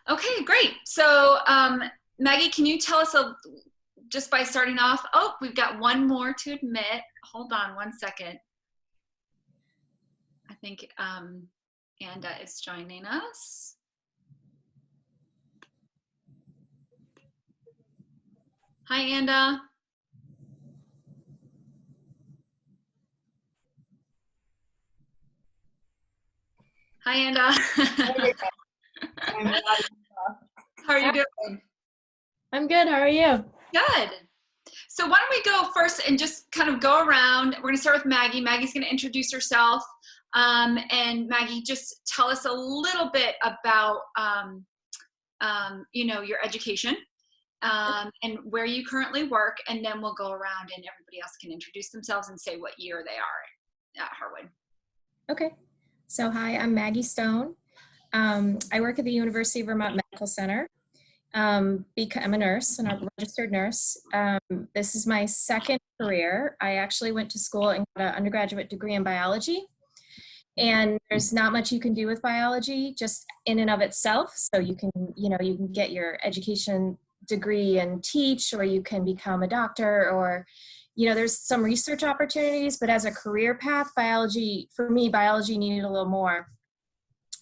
Okay, great. So, Maggie, can you tell us just by starting off? Oh, we've got one more to admit. Hold on one second. I think Anda is joining us. Hi, Anda. Hi, Anda. How are you doing? I'm good. How are you? Good. So why don't we go first and just kind of go around. We're going to start with Maggie. Maggie's going to introduce herself. And Maggie, just tell us a little bit about, your education and where you currently work. And then we'll go around and everybody else can introduce themselves and say what year they are at Harwood. Okay. So hi, I'm Maggie Stone. I work at the University of Vermont Medical Center. I'm a nurse and a registered nurse. This is my second career. I actually went to school and got an undergraduate degree in biology. And there's not much you can do with biology just in and of itself. So you can get your education degree and teach, or you can become a doctor, or there's some research opportunities, but as a career path, biology needed a little more.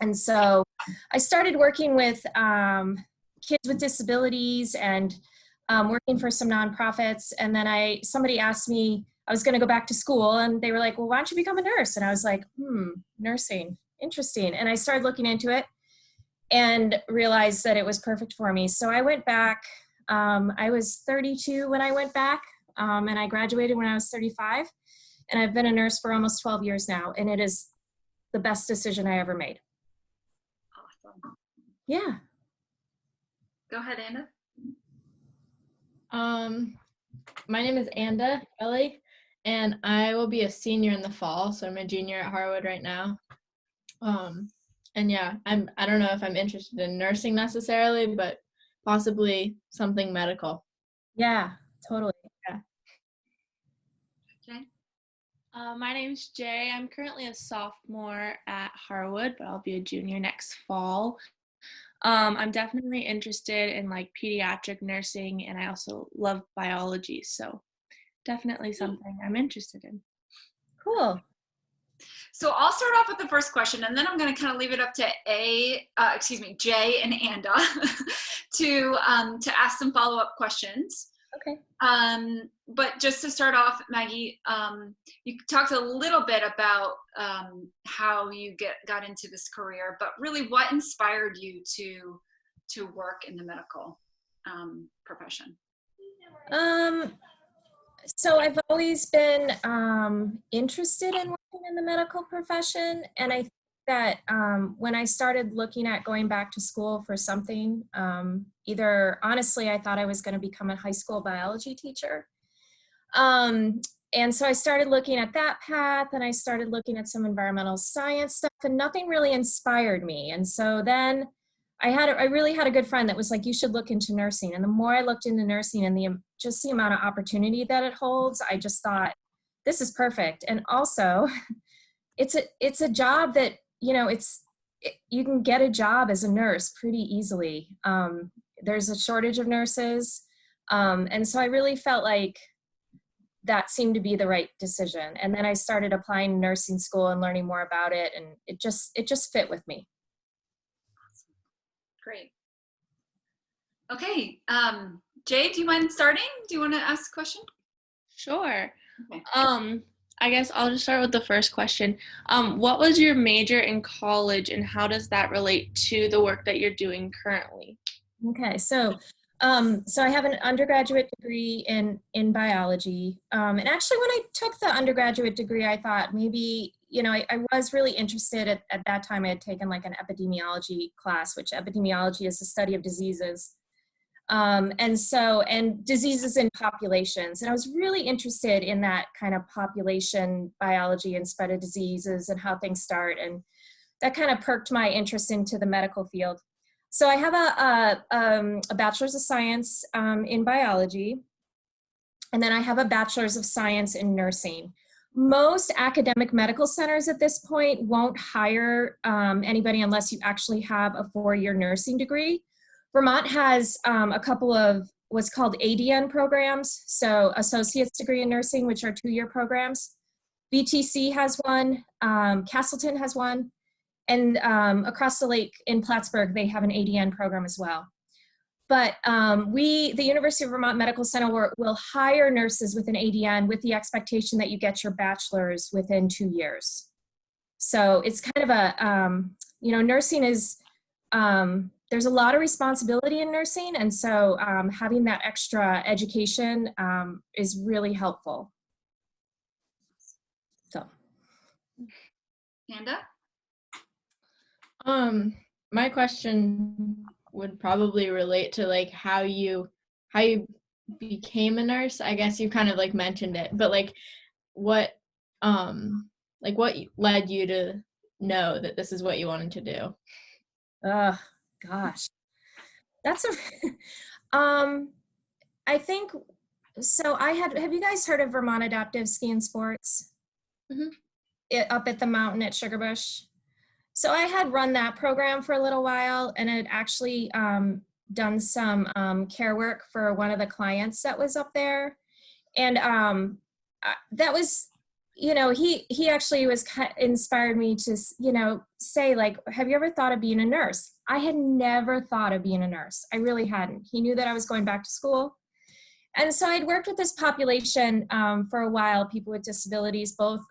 And so I started working with kids with disabilities and working for some nonprofits. And then somebody asked me, I was going to go back to school, and they were like, well, why don't you become a nurse? And I was like, nursing, interesting. And I started looking into it and realized that it was perfect for me. So I went back. I was 32 when I went back, and I graduated when I was 35. And I've been a nurse for almost 12 years now, and it is the best decision I ever made. Awesome. Yeah. Go ahead, Anda. My name is Anda Ellie, and I will be a senior in the fall, so I'm a junior at Harwood right now. And yeah, I don't know if I'm interested in nursing necessarily, but possibly something medical. Yeah, totally. Yeah. Okay. My name's Jay. I'm currently a sophomore at Harwood, but I'll be a junior next fall. I'm definitely interested in like pediatric nursing, and I also love biology, so definitely something I'm interested in. Cool. So I'll start off with the first question, and then I'm going to kind of leave it up to Jay and Anda to ask some follow-up questions. Okay. But just to start off, Maggie, you talked a little bit about how you got into this career, but really what inspired you to work in the medical profession? So I've always been interested in working in the medical profession, and I think that when I started looking at going back to school for something, honestly, I thought I was going to become a high school biology teacher. And so I started looking at that path, and I started looking at some environmental science stuff, and nothing really inspired me. And so then I really had a good friend that was like, you should look into nursing. And the more I looked into nursing and the amount of opportunity that it holds, I just thought, this is perfect. And also, it's a job that, you can get a job as a nurse pretty easily. There's a shortage of nurses. And so I really felt like that seemed to be the right decision. And then I started applying to nursing school and learning more about it. And it just fit with me. Great. Okay. Jay, do you mind starting? Do you want to ask a question? Sure. Okay. I guess I'll just start with the first question. What was your major in college, and how does that relate to the work that you're doing currently? Okay, so I have an undergraduate degree in biology. And actually, when I took the undergraduate degree, I thought maybe, I was really interested at that time. I had taken like an epidemiology class, which epidemiology is the study of diseases. And diseases in populations. And I was really interested in that kind of population biology and spread of diseases and how things start. And that kind of perked my interest into the medical field. So I have a bachelor's of science in biology, and then I have a bachelor's of science in nursing. Most academic medical centers at this point won't hire anybody unless you actually have a 4-year nursing degree. Vermont has a couple of what's called ADN programs, so Associate's Degree in Nursing, which are 2-year programs. VTC has one, Castleton has one, and across the lake in Plattsburgh, they have an ADN program as well. But the University of Vermont Medical Center will hire nurses with an ADN with the expectation that you get your bachelor's within 2 years. So it's kind of a, nursing is, there's a lot of responsibility in nursing. And so having that extra education is really helpful. So. Anda? My question would probably relate to like how you became a nurse. I guess you kind of like mentioned it, but like what led you to know that this is what you wanted to do? Gosh, that's I think, so have you guys heard of Vermont Adaptive Ski and Sports? Mm-hmm. Up at the mountain at Sugarbush. So I had run that program for a little while, and had actually done some care work for one of the clients that was up there. And that was, he actually inspired me to, say like, have you ever thought of being a nurse? I had never thought of being a nurse. I really hadn't. He knew that I was going back to school. And so I'd worked with this population for a while, people with disabilities, both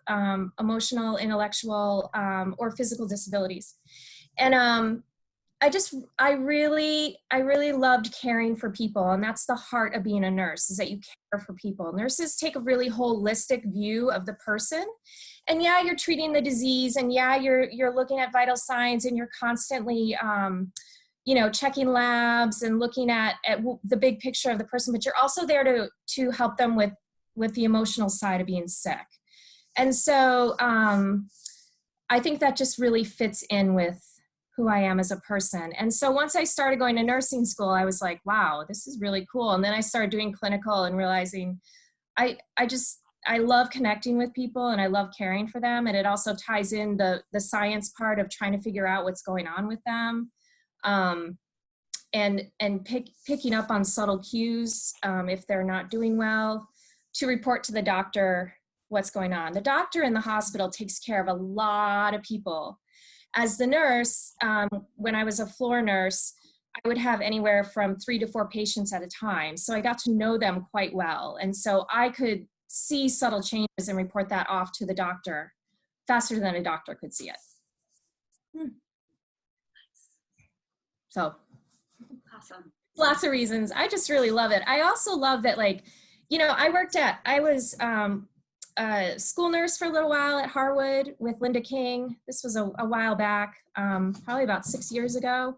emotional, intellectual, or physical disabilities. And I really loved caring for people. And that's the heart of being a nurse, is that you care for people. Nurses take a really holistic view of the person. And yeah, you're treating the disease, and yeah, you're looking at vital signs, and you're constantly, checking labs and looking at the big picture of the person, but you're also there to help them with the emotional side of being sick. And so I think that just really fits in with who I am as a person. And so once I started going to nursing school, I was like, wow, this is really cool. And then I started doing clinical and realizing I love connecting with people, and I love caring for them. And it also ties in the science part of trying to figure out what's going on with them. And picking up on subtle cues if they're not doing well, to report to the doctor what's going on. The doctor in the hospital takes care of a lot of people. As the nurse, when I was a floor nurse, I would have anywhere from 3 to 4 patients at a time. So I got to know them quite well. And so I could see subtle changes and report that off to the doctor faster than a doctor could see it. So awesome. Lots of reasons. I just really love it. I also love that, I was a school nurse for a little while at Harwood with Linda King. This was a while back, probably about 6 years ago.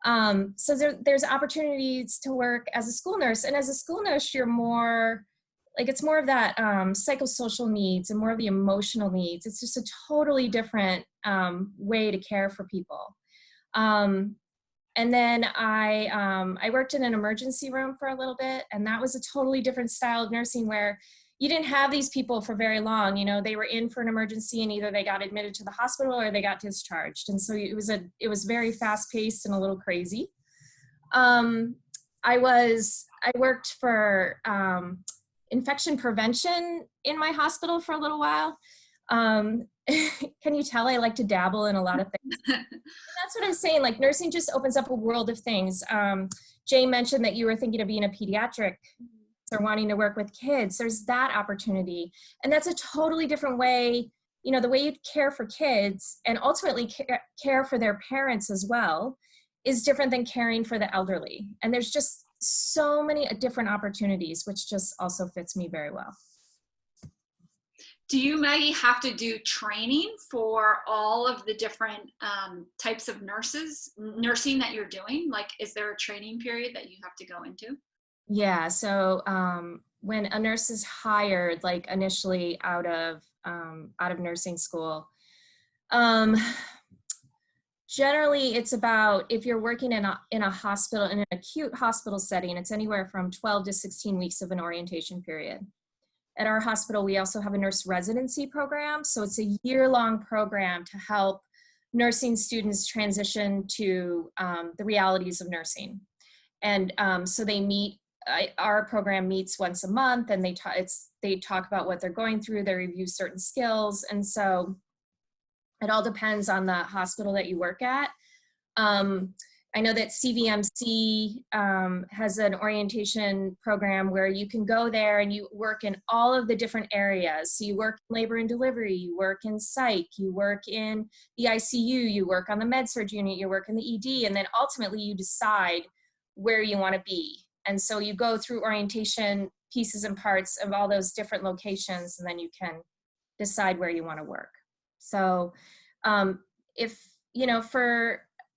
So there's opportunities to work as a school nurse. And as a school nurse, you're more, it's more of that psychosocial needs and more of the emotional needs. It's just a totally different way to care for people. And then I worked in an emergency room for a little bit, and that was a totally different style of nursing, where you didn't have these people for very long. They were in for an emergency, and either they got admitted to the hospital or they got discharged. And so it was very fast paced and a little crazy. I worked for infection prevention in my hospital for a little while. Can you tell I like to dabble in a lot of things? That's what I'm saying. Like, nursing just opens up a world of things. Jay mentioned that you were thinking of being a pediatric or wanting to work with kids. There's that opportunity. And that's a totally different way, the way you care for kids and ultimately care for their parents as well is different than caring for the elderly. And there's just so many different opportunities, which just also fits me very well. Do you, Maggie, have to do training for all of the different types of nursing that you're doing? Like, is there a training period that you have to go into? Yeah, so when a nurse is hired, like initially out of nursing school, generally it's about, if you're working in a hospital, in an acute hospital setting, it's anywhere from 12 to 16 weeks of an orientation period. At our hospital, we also have a nurse residency program. So it's a year-long program to help nursing students transition to the realities of nursing. And so they meet, our program meets once a month, and they talk about what they're going through, they review certain skills. And so it all depends on the hospital that you work at. I know that CVMC has an orientation program where you can go there and you work in all of the different areas. So you work in labor and delivery, you work in psych, you work in the ICU, you work on the med-surg unit, you work in the ED, and then ultimately you decide where you want to be. And so you go through orientation pieces and parts of all those different locations, and then you can decide where you want to work. So if, you know,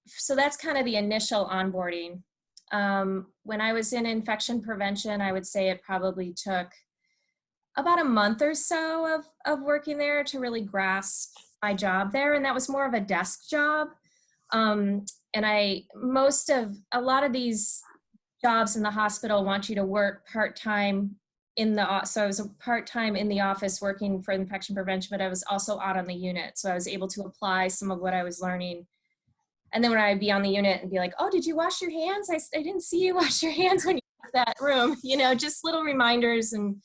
so that's kind of the initial onboarding. When I was in infection prevention, I would say it probably took about a month or so of working there to really grasp my job there. And that was more of a desk job. And a lot of these jobs in the hospital want you to work part-time so I was part-time in the office working for infection prevention, but I was also out on the unit. So I was able to apply some of what I was learning. And then when I'd be on the unit and be like, oh, did you wash your hands? I didn't see you wash your hands when you left that room. You know, just little reminders. And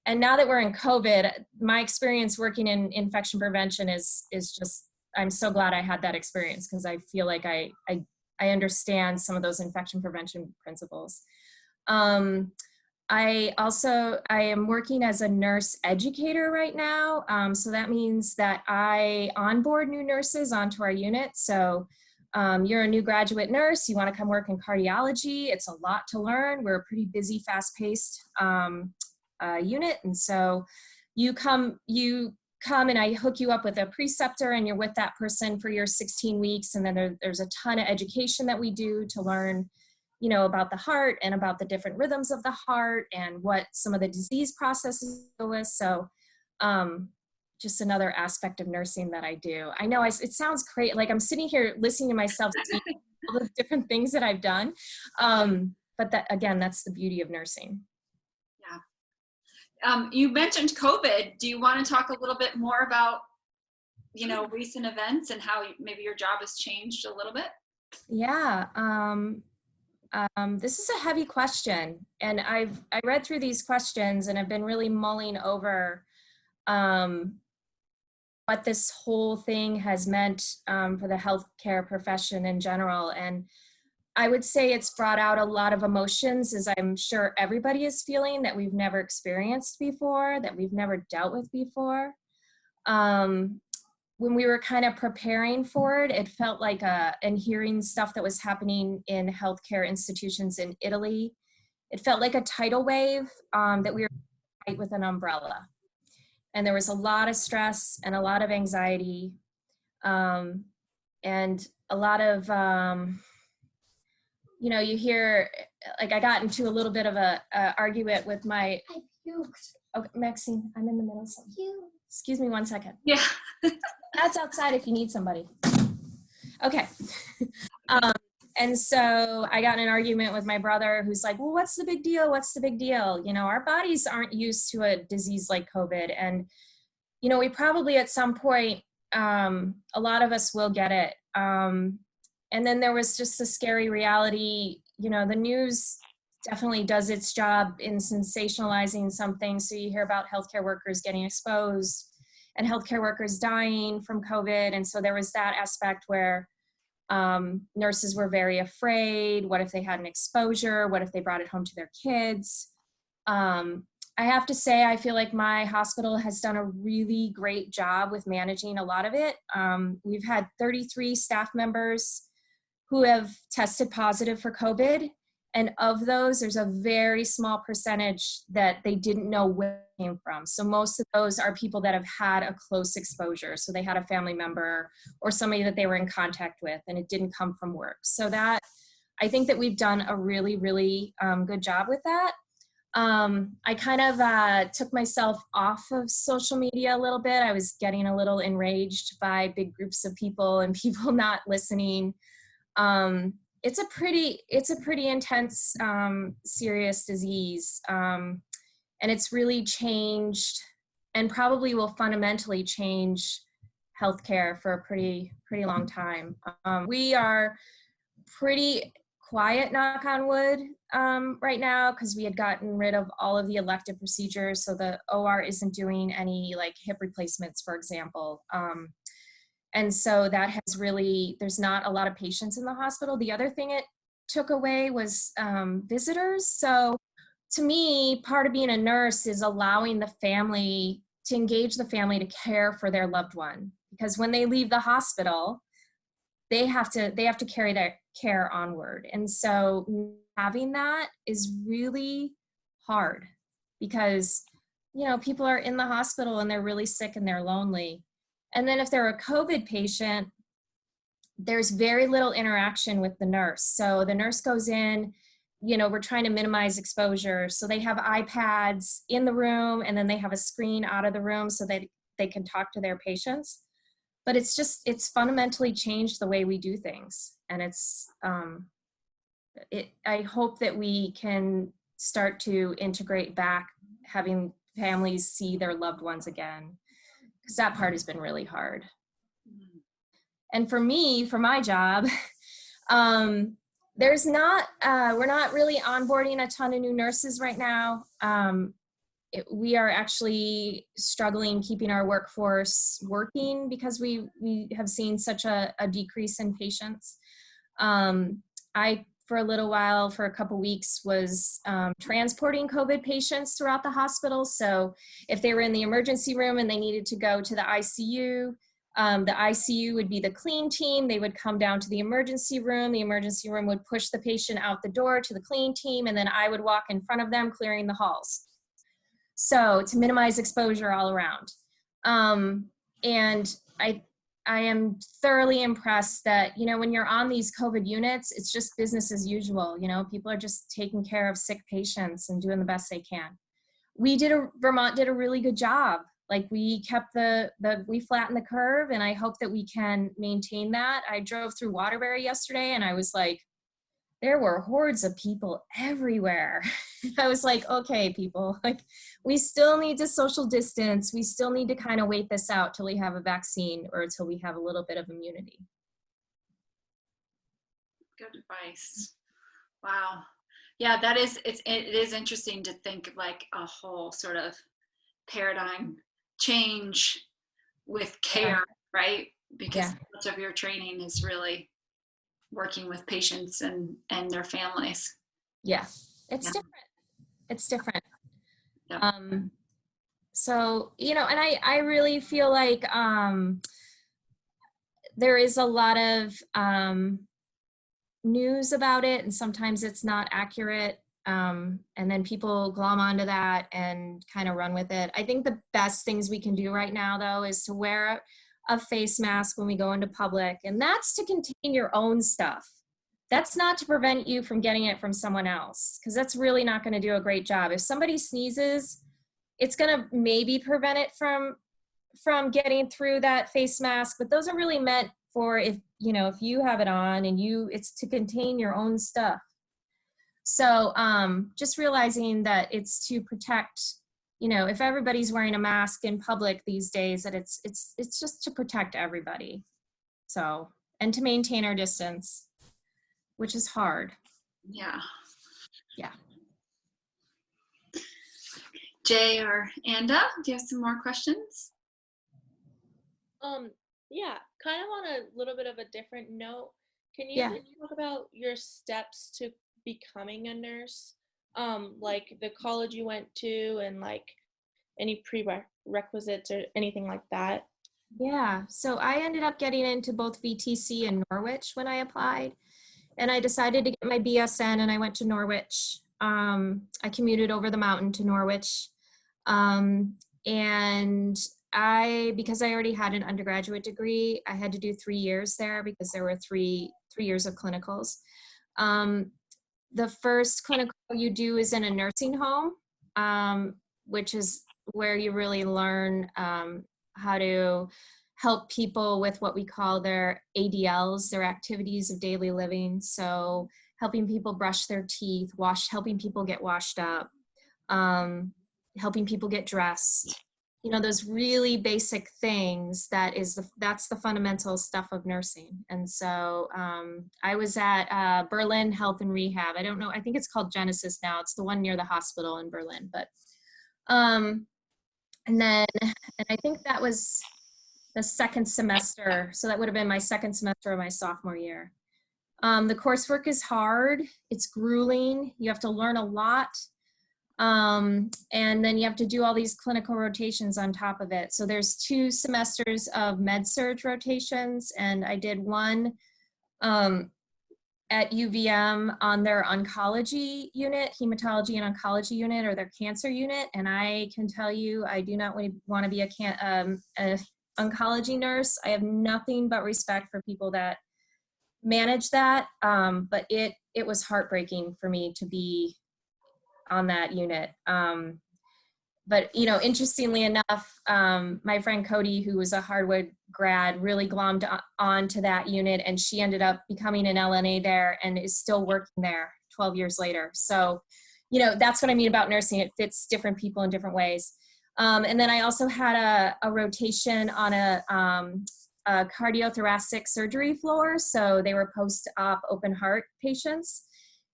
now that we're in COVID, my experience working in infection prevention is just, I'm so glad I had that experience, because I feel like I understand some of those infection prevention principles. I am working as a nurse educator right now. So that means that I onboard new nurses onto our unit. So you're a new graduate nurse, you want to come work in cardiology. It's a lot to learn. We're a pretty busy, fast-paced unit. And so you come and I hook you up with a preceptor, and you're with that person for your 16 weeks. And then there's a ton of education that we do to learn, you know, about the heart and about the different rhythms of the heart and what some of the disease processes go with. So just another aspect of nursing that I do. I know it sounds crazy, like I'm sitting here listening to myself speak all the different things that I've done. But that, again, that's the beauty of nursing. Yeah. You mentioned COVID. Do you want to talk a little bit more about, you know, recent events and how maybe your job has changed a little bit? Yeah. This is a heavy question, and I read through these questions and I've been really mulling over what this whole thing has meant for the healthcare profession in general. And I would say it's brought out a lot of emotions, as I'm sure everybody is feeling, that we've never experienced before, that we've never dealt with before. When we were kind of preparing for it, it felt like and hearing stuff that was happening in healthcare institutions in Italy, it felt like a tidal wave that we were right with an umbrella. And there was a lot of stress and a lot of anxiety and a lot of, you know, you hear, like I got into a little bit of a argument with my, I puked. Okay, Maxine, I'm in the middle of something. Excuse me 1 second. Yeah. That's outside if you need somebody. Okay. And so I got in an argument with my brother, who's like, well, what's the big deal? What's the big deal? You know, our bodies aren't used to a disease like COVID. And, you know, we probably at some point, a lot of us will get it. And then there was just the scary reality, you know, the news definitely does its job in sensationalizing something. So you hear about healthcare workers getting exposed and healthcare workers dying from COVID. And so there was that aspect where nurses were very afraid. What if they had an exposure? What if they brought it home to their kids? I have to say, I feel like my hospital has done a really great job with managing a lot of it. We've had 33 staff members who have tested positive for COVID. And of those, there's a very small percentage that they didn't know where it came from. So most of those are people that have had a close exposure. So they had a family member or somebody that they were in contact with, and it didn't come from work. So that, I think that we've done a really, really good job with that. I kind of took myself off of social media a little bit. I was getting a little enraged by big groups of people and people not listening. It's a pretty intense, serious disease. And it's really changed and probably will fundamentally change healthcare for a pretty long time. We are pretty quiet, knock on wood, right now, because we had gotten rid of all of the elective procedures. So the OR isn't doing any like hip replacements, for example. And so that has really, there's not a lot of patients in the hospital. The other thing it took away was visitors. So to me, part of being a nurse is allowing the family to engage the family to care for their loved one. Because when they leave the hospital, they have to carry their care onward. And so having that is really hard because, you know, people are in the hospital and they're really sick and they're lonely. And then if they're a COVID patient, there's very little interaction with the nurse. So the nurse goes in, you know, we're trying to minimize exposure. So they have iPads in the room and then they have a screen out of the room so that they can talk to their patients. But it's fundamentally changed the way we do things. And I hope that we can start to integrate back having families see their loved ones again, because that part has been really hard. And for me, for my job, we're not really onboarding a ton of new nurses right now. We are actually struggling keeping our workforce working because we have seen such a decrease in patients. I, for a little while, for a couple weeks, was transporting COVID patients throughout the hospital. So if they were in the emergency room and they needed to go to the ICU would be the clean team. They would come down to the emergency room. The emergency room would push the patient out the door to the clean team, and then I would walk in front of them clearing the halls. So to minimize exposure all around. And I am thoroughly impressed that, you know, when you're on these COVID units, it's just business as usual. You know, people are just taking care of sick patients and doing the best they can. Vermont did a really good job. Like we kept we flattened the curve, and I hope that we can maintain that. I drove through Waterbury yesterday and I was like, there were hordes of people everywhere. I was like, okay, people, like we still need to social distance. We still need to kind of wait this out till we have a vaccine or till we have a little bit of immunity. Good advice. Wow. Yeah, it is interesting to think like a whole sort of paradigm change with care, right? Because much of your training is really working with patients and their families. Yeah, it's different. It's different. Yeah. So, you know, and I really feel like there is a lot of news about it, and sometimes it's not accurate. And then people glom onto that and kind of run with it. I think the best things we can do right now, though, is to wear a face mask when we go into public, and that's to contain your own stuff. That's not to prevent you from getting it from someone else, because that's really not going to do a great job. If somebody sneezes, it's going to maybe prevent it from getting through that face mask, but those are really meant for if you have it on and it's to contain your own stuff. So just realizing that it's to protect, you know, if everybody's wearing a mask in public these days, that it's just to protect everybody. So, and to maintain our distance, which is hard. Yeah. Yeah. Jay or Anda, do you have some more questions? Yeah, kind of on a little bit of a different note. Can you talk about your steps to becoming a nurse? Like the college you went to and like any prerequisites or anything like that? Yeah, so I ended up getting into both VTC and Norwich when I applied, and I decided to get my BSN and I went to Norwich. I commuted over the mountain to Norwich. And because I already had an undergraduate degree, I had to do 3 years there because there were three years of clinicals. The first clinical you do is in a nursing home, which is where you really learn how to help people with what we call their ADLs, their activities of daily living. So helping people brush their teeth, helping people get washed up, helping people get dressed, you know, those really basic things, that's the fundamental stuff of nursing. And so I was at Berlin Health and Rehab. I don't know, I think it's called Genesis now. It's the one near the hospital in Berlin. But and I think that was the second semester. So that would have been my second semester of my sophomore year. The coursework is hard. It's grueling. You have to learn a lot. And then you have to do all these clinical rotations on top of it. So there's 2 semesters of med-surg rotations, and I did one at UVM on their oncology unit, hematology and oncology unit, or their cancer unit. And I can tell you, I do not want to be a oncology nurse. I have nothing but respect for people that manage that. But it was heartbreaking for me to be on that unit. But, you know, interestingly enough, my friend Cody, who was a Harwood grad, really glommed on to that unit, and she ended up becoming an LNA there and is still working there 12 years later. So, you know, that's what I mean about nursing. It fits different people in different ways. And then I also had a rotation on a cardiothoracic surgery floor. So they were post-op open heart patients.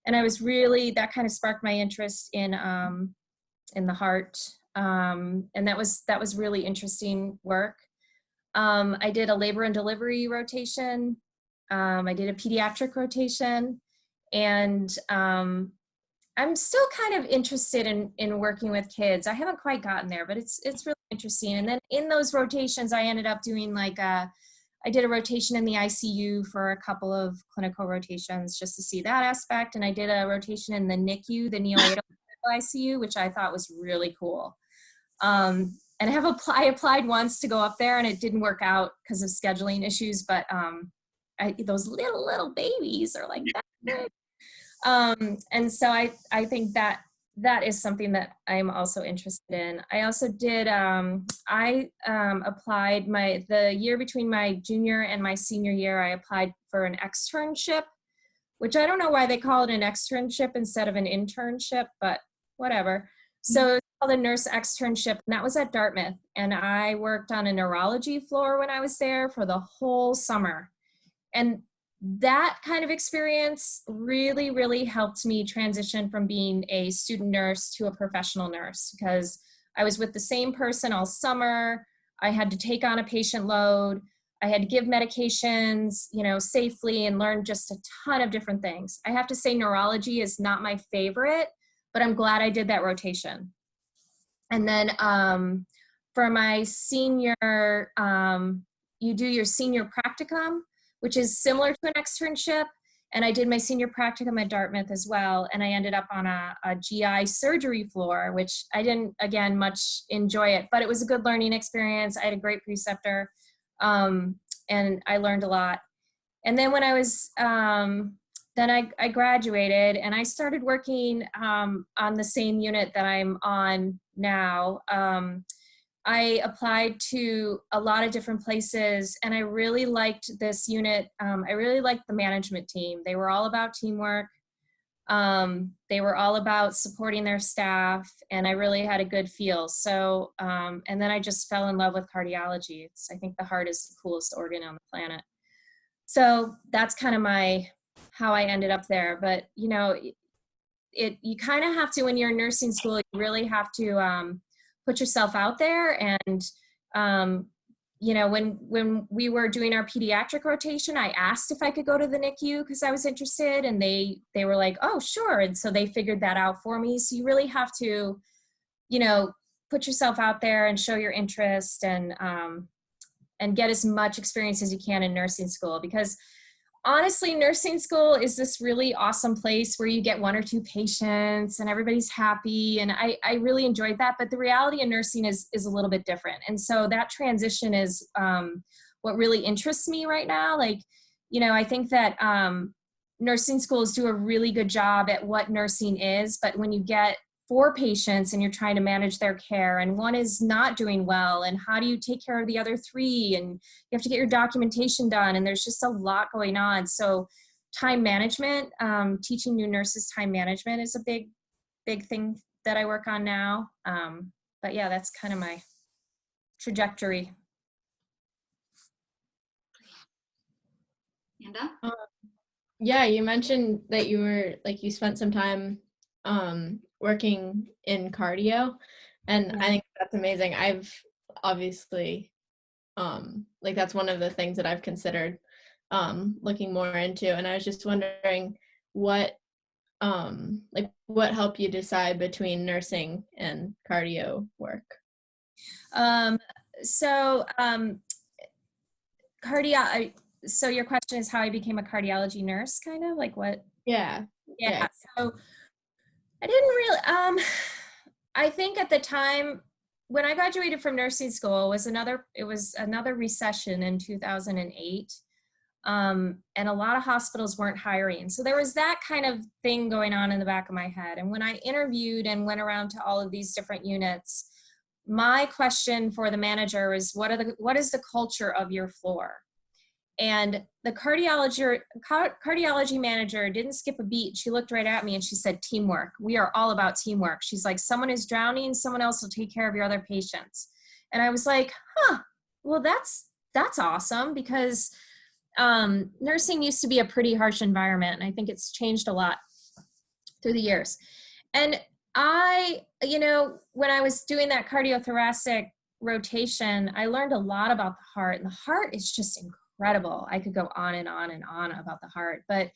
And I was really, that kind of sparked my interest in the heart. And that was really interesting work. I did a labor and delivery rotation. I did a pediatric rotation, and I'm still kind of interested in working with kids. I haven't quite gotten there, but it's really interesting. And then in those rotations, I ended up doing I did a rotation in the ICU for a couple of clinical rotations just to see that aspect. And I did a rotation in the NICU, the neonatal ICU, which I thought was really cool. And I applied once to go up there, and it didn't work out because of scheduling issues, but those little babies are like that big. And so I think that is something that I'm also interested in. I also did, I applied the year between my junior and my senior year, I applied for an externship, which I don't know why they call it an externship instead of an internship, but whatever. So it's called a nurse externship, and that was at Dartmouth. And I worked on a neurology floor when I was there for the whole summer. And that kind of experience really, really helped me transition from being a student nurse to a professional nurse, because I was with the same person all summer. I had to take on a patient load. I had to give medications, you know, safely, and learn just a ton of different things. I have to say neurology is not my favorite, but I'm glad I did that rotation. And then for my senior, you do your senior practicum, which is similar to an externship. And I did my senior practicum at Dartmouth as well. And I ended up on a GI surgery floor, which I didn't, again, much enjoy it, but it was a good learning experience. I had a great preceptor, and I learned a lot. And then when I was, then I graduated, and I started working on the same unit that I'm on now. I applied to a lot of different places, and I really liked this unit. I really liked the management team. They were all about teamwork. They were all about supporting their staff, and I really had a good feel. So, and then I just fell in love with cardiology. I think the heart is the coolest organ on the planet. So that's kind of how I ended up there. But, you know, you kind of have to, when you're in nursing school, you really have to put yourself out there. And, you know, when we were doing our pediatric rotation, I asked if I could go to the NICU because I was interested, and they were like, oh, sure. And so they figured that out for me. So you really have to, you know, put yourself out there and show your interest, and get as much experience as you can in nursing school, because honestly, nursing school is this really awesome place where you get 1 or 2 patients and everybody's happy. And I really enjoyed that. But the reality of nursing is a little bit different. And so that transition is what really interests me right now. Like, you know, I think that nursing schools do a really good job at what nursing is. But when you get 4 patients and you're trying to manage their care, and one is not doing well, and how do you take care of the other 3, and you have to get your documentation done, and there's just a lot going on. So time management, teaching new nurses time management is a big thing that I work on now. But yeah, that's kind of my trajectory. Amanda? Yeah, you mentioned that you spent some time working in cardio, and I Yeah. think that's amazing. I've obviously like that's one of the things that I've considered looking more into, and I was just wondering what what helped you decide between nursing and cardio work? Um, so so your question is how I became a cardiology nurse, kind of like what? Yeah. Yeah. So I didn't really, I think at the time when I graduated from nursing school it was another recession in 2008. And a lot of hospitals weren't hiring. So there was that kind of thing going on in the back of my head. And when I interviewed and went around to all of these different units, my question for the manager was, what is the culture of your floor? And the cardiology manager didn't skip a beat. She looked right at me and she said, teamwork. We are all about teamwork. She's like, someone is drowning, someone else will take care of your other patients. And I was like, well, that's awesome, because nursing used to be a pretty harsh environment. And I think it's changed a lot through the years. And when I was doing that cardiothoracic rotation, I learned a lot about the heart, and the heart is just incredible. I could go on and on and on about the heart, but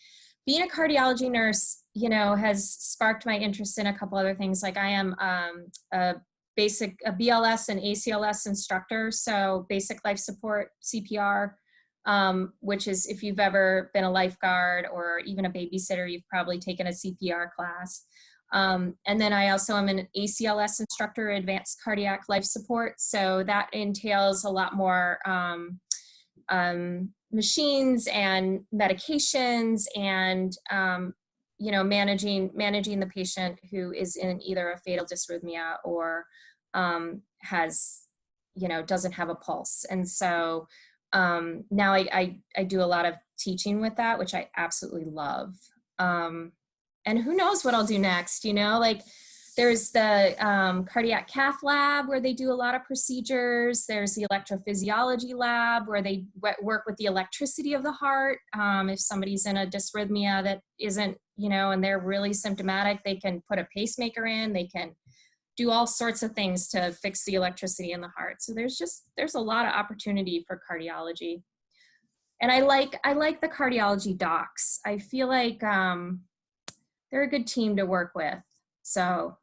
being a cardiology nurse, has sparked my interest in a couple other things. Like I am a BLS and ACLS instructor. So basic life support, CPR, which is, if you've ever been a lifeguard or even a babysitter, you've probably taken a CPR class. And then I also am an ACLS instructor, advanced cardiac life support. So that entails a lot more machines and medications and, managing the patient who is in either a fatal dysrhythmia or doesn't have a pulse. And so now I do a lot of teaching with that, which I absolutely love. And who knows what I'll do next, like there's the cardiac cath lab where they do a lot of procedures. There's the electrophysiology lab where they work with the electricity of the heart. If somebody's in a dysrhythmia that isn't, and they're really symptomatic, they can put a pacemaker in, they can do all sorts of things to fix the electricity in the heart. So there's a lot of opportunity for cardiology. And I like the cardiology docs. I feel like they're a good team to work with. So,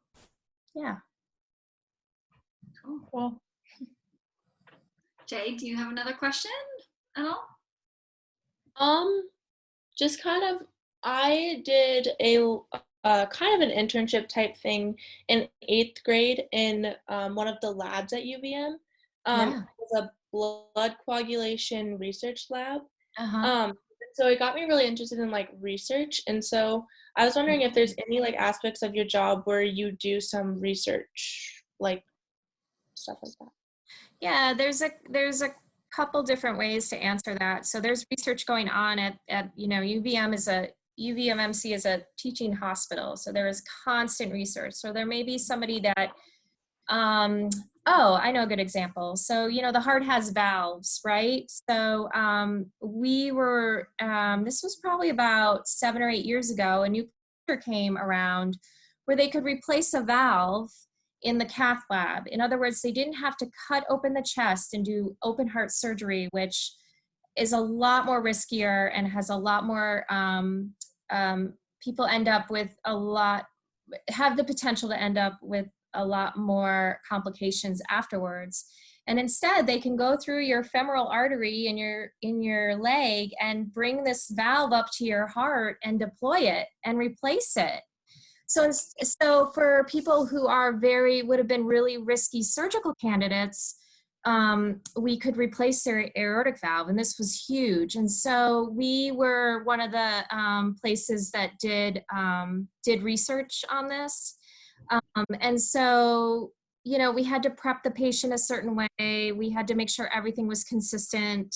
yeah. Cool. Jay, do you have another question at all? Just kind of, I did a kind of an internship type thing in 8th grade in one of the labs at UVM. It was a blood coagulation research lab. So it got me really interested in like research. And so I was wondering if there's any like aspects of your job where you do some research, like stuff like that. Yeah, there's a couple different ways to answer that. So there's research going on at UVMMC is a teaching hospital. So there is constant research. So there may be somebody that, I know a good example. So, the heart has valves, right? So this was probably about 7 or 8 years ago, a new picture came around where they could replace a valve in the cath lab. In other words, they didn't have to cut open the chest and do open heart surgery, which is a lot more riskier and has a lot more, people have the potential to end up with a lot more complications afterwards. And instead, they can go through your femoral artery in your leg and bring this valve up to your heart and deploy it and replace it. So for people who would have been really risky surgical candidates, we could replace their aortic valve, and this was huge. And so we were one of the places that did research on this. And so, we had to prep the patient a certain way. We had to make sure everything was consistent,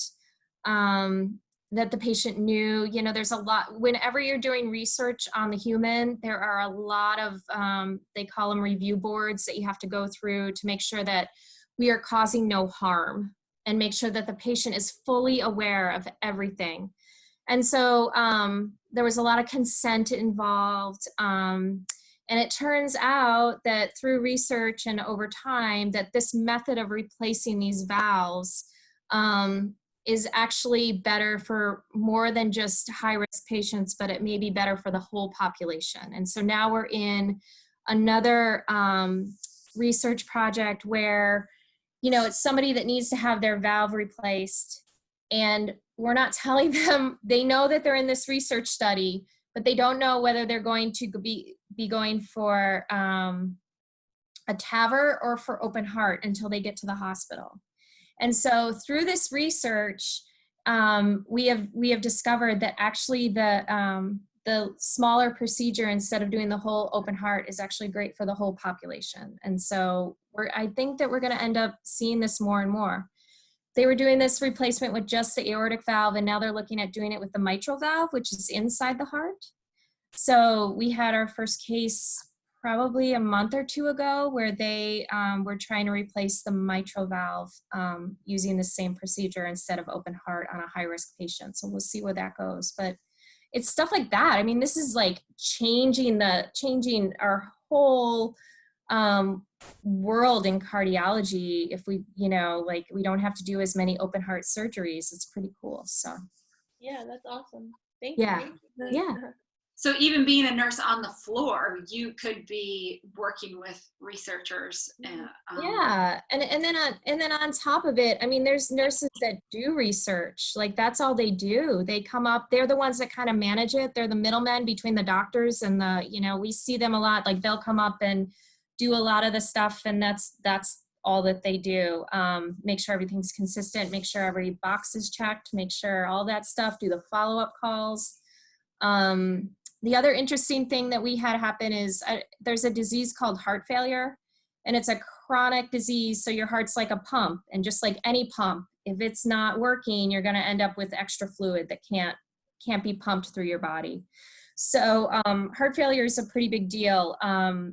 that the patient knew, there's a lot, whenever you're doing research on the human, there are a lot of, they call them review boards that you have to go through to make sure that we are causing no harm, and make sure that the patient is fully aware of everything. And so there was a lot of consent involved. And it turns out that through research and over time that this method of replacing these valves is actually better for more than just high-risk patients, but it may be better for the whole population. And so now we're in another research project where, you know, it's somebody that needs to have their valve replaced, and we're not telling them, they know that they're in this research study, but they don't know whether they're going to be going for a TAVR or for open heart until they get to the hospital. And so through this research, we have discovered that actually the smaller procedure, instead of doing the whole open heart, is actually great for the whole population. And so I think that we're going to end up seeing this more and more. They were doing this replacement with just the aortic valve, and now they're looking at doing it with the mitral valve, which is inside the heart. So we had our first case probably a month or two ago where they were trying to replace the mitral valve using the same procedure instead of open heart on a high-risk patient. So we'll see where that goes. But it's stuff like that. I mean, this is like changing our whole world in cardiology. If we, you know, like, we don't have to do as many open heart surgeries. It's pretty cool. So Yeah, that's awesome. Thank yeah. you. Yeah. So even being a nurse on the floor, you could be working with researchers. Yeah, and then on top of it, I mean, there's nurses that do research. Like, that's all they do. They come up, they're the ones that kind of manage it. They're the middlemen between the doctors and the, you know, we see them a lot. Like, they'll come up and do a lot of the stuff, and that's all that they do. Make sure everything's consistent, make sure every box is checked, make sure all that stuff, do the follow-up calls. The other interesting thing that we had happen is there's a disease called heart failure, and it's a chronic disease. So your heart's like a pump, and just like any pump, if it's not working, you're going to end up with extra fluid that can't be pumped through your body. So heart failure is a pretty big deal.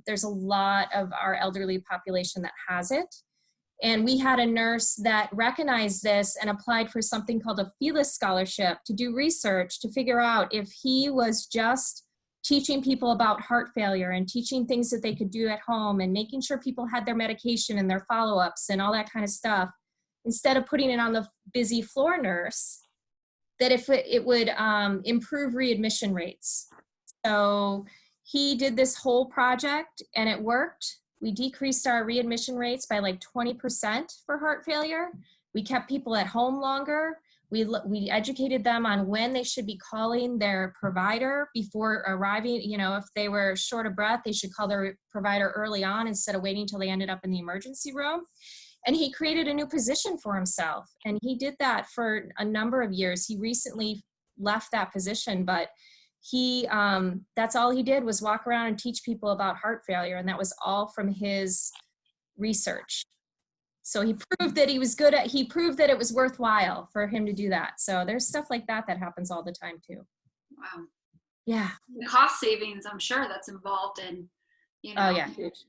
There's a lot of our elderly population that has it. And we had a nurse that recognized this and applied for something called a Felis Scholarship to do research to figure out if he was just teaching people about heart failure and teaching things that they could do at home and making sure people had their medication and their follow-ups and all that kind of stuff, instead of putting it on the busy floor nurse, that if it would improve readmission rates. So he did this whole project and it worked. We decreased our readmission rates by like 20% for heart failure. We kept people at home longer. We educated them on when they should be calling their provider before arriving. You know, if they were short of breath, they should call their provider early on instead of waiting until they ended up in the emergency room. And he created a new position for himself. And he did that for a number of years. He recently left that position, but he, that's all he did was walk around and teach people about heart failure. And that was all from his research. So he proved that he was good at, he proved that it was worthwhile for him to do that. So there's stuff like that that happens all the time too. Wow. Yeah. The cost savings, I'm sure that's involved in, you know, Oh yeah, huge.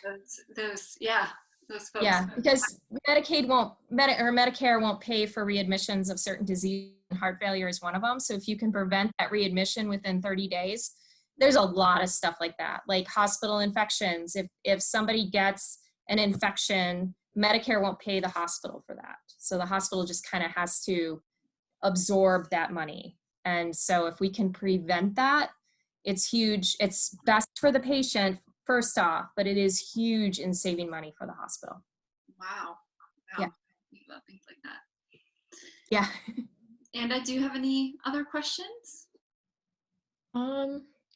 those folks. Yeah, because Medicaid won't, Medicare won't pay for readmissions of certain disease. Heart failure is one of them. So if you can prevent that readmission within 30 days, there's a lot of stuff like that, like hospital infections. If somebody gets an infection, Medicare won't pay the hospital for that. So the hospital just kind of has to absorb that money. And so if we can prevent that, it's huge. It's best for the patient, first off, but it is huge in saving money for the hospital. Wow. Yeah. Think about things like that. Yeah. And do you have any other questions?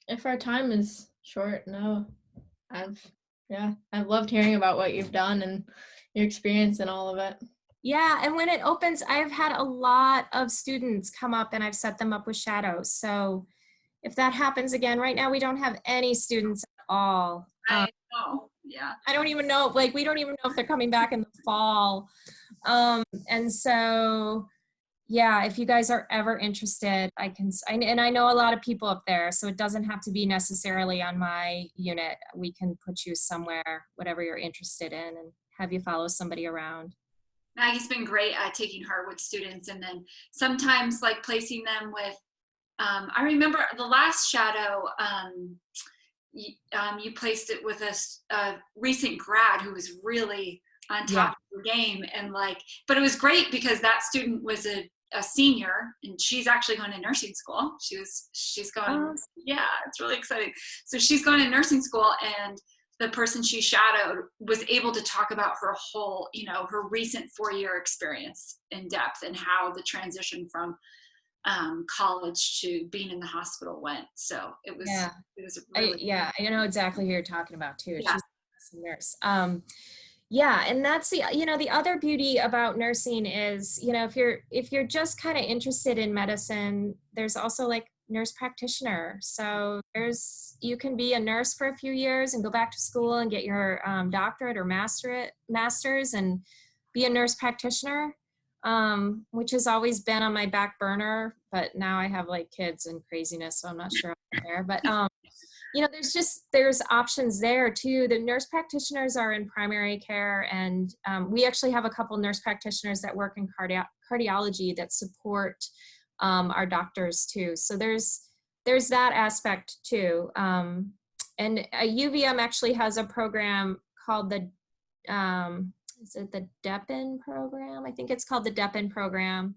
If our time is short, no. I've loved hearing about what you've done and your experience and all of it. Yeah, and when it opens, I've had a lot of students come up and I've set them up with shadows. So if that happens again, right now we don't have any students at all. I know, yeah. I don't even know, like, we don't even know if they're coming back in the fall. And so, yeah, if you guys are ever interested, and I know a lot of people up there, so it doesn't have to be necessarily on my unit. We can put you somewhere, whatever you're interested in, and have you follow somebody around. Maggie's been great at taking Harwood students and then sometimes like placing them with, I remember the last shadow, you placed it with a recent grad who was really on top of the game, and like, but it was great because that student was a senior and she's actually going to nursing school. She's going, yeah, it's really exciting. So she's going to nursing school, and the person she shadowed was able to talk about her whole, her recent 4-year experience in depth and how the transition from college to being in the hospital went. So it was really I know exactly who you're talking about too. Yeah. She's a nurse. And that's the other beauty about nursing is, if you're just kind of interested in medicine, there's also like nurse practitioner. So you can be a nurse for a few years and go back to school and get your doctorate or master's and be a nurse practitioner, which has always been on my back burner, but now I have like kids and craziness, so I'm not sure I'm there. But there's options there too. The nurse practitioners are in primary care, and we actually have a couple nurse practitioners that work in cardiology that support our doctors too. So there's that aspect too. And UVM actually has a program called the is it the DEPIN program? I think it's called the DEPIN program.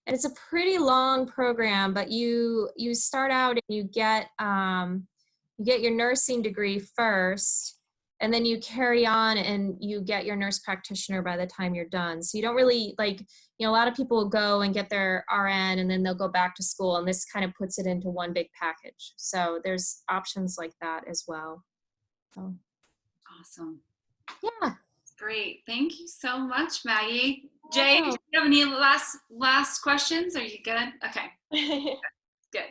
And it's a pretty long program, but you start out and you get your nursing degree first, and then you carry on and you get your nurse practitioner by the time you're done. So you don't really a lot of people will go and get their RN and then they'll go back to school, and this kind of puts it into one big package. So there's options like that as well. So. awesome. Yeah. Great. Thank you so much, Maggie. Jay, do you have any last questions? Are you good? Okay. Good.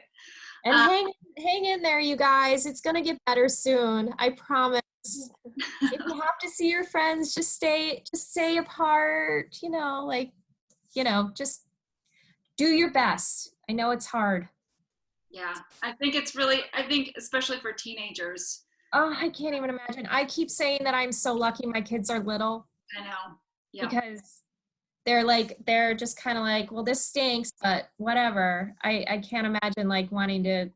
And hang in there, you guys. It's going to get better soon. I promise. If you have to see your friends, just stay apart, just do your best. I know it's hard. Yeah. I think especially for teenagers. Oh, I can't even imagine. I keep saying that I'm so lucky my kids are little. I know. Yeah. Because they're just kind of like, well, this stinks, but whatever. I can't imagine wanting to,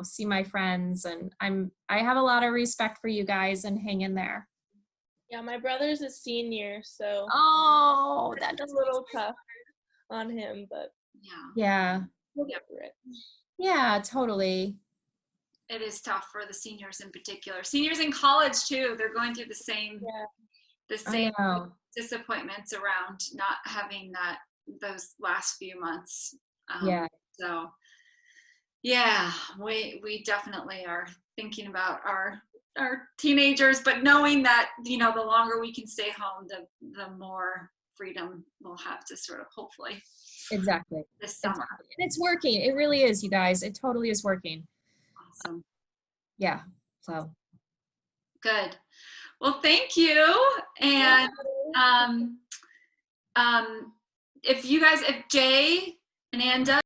see my friends, and I have a lot of respect for you guys, and hang in there. Yeah, my brother's a senior, so That's a little tough on him, but yeah. we'll get through it. Yeah, totally. It is tough for the seniors in particular. Seniors in college too. They're going through the same disappointments around not having those last few months. So yeah, we definitely are thinking about our teenagers, but knowing that, the longer we can stay home, the more freedom we'll have to sort of hopefully. Exactly. This summer. And it's working. It really is, you guys. It totally is working. Awesome. Yeah. So good. Well, thank you. And if Jay and Anda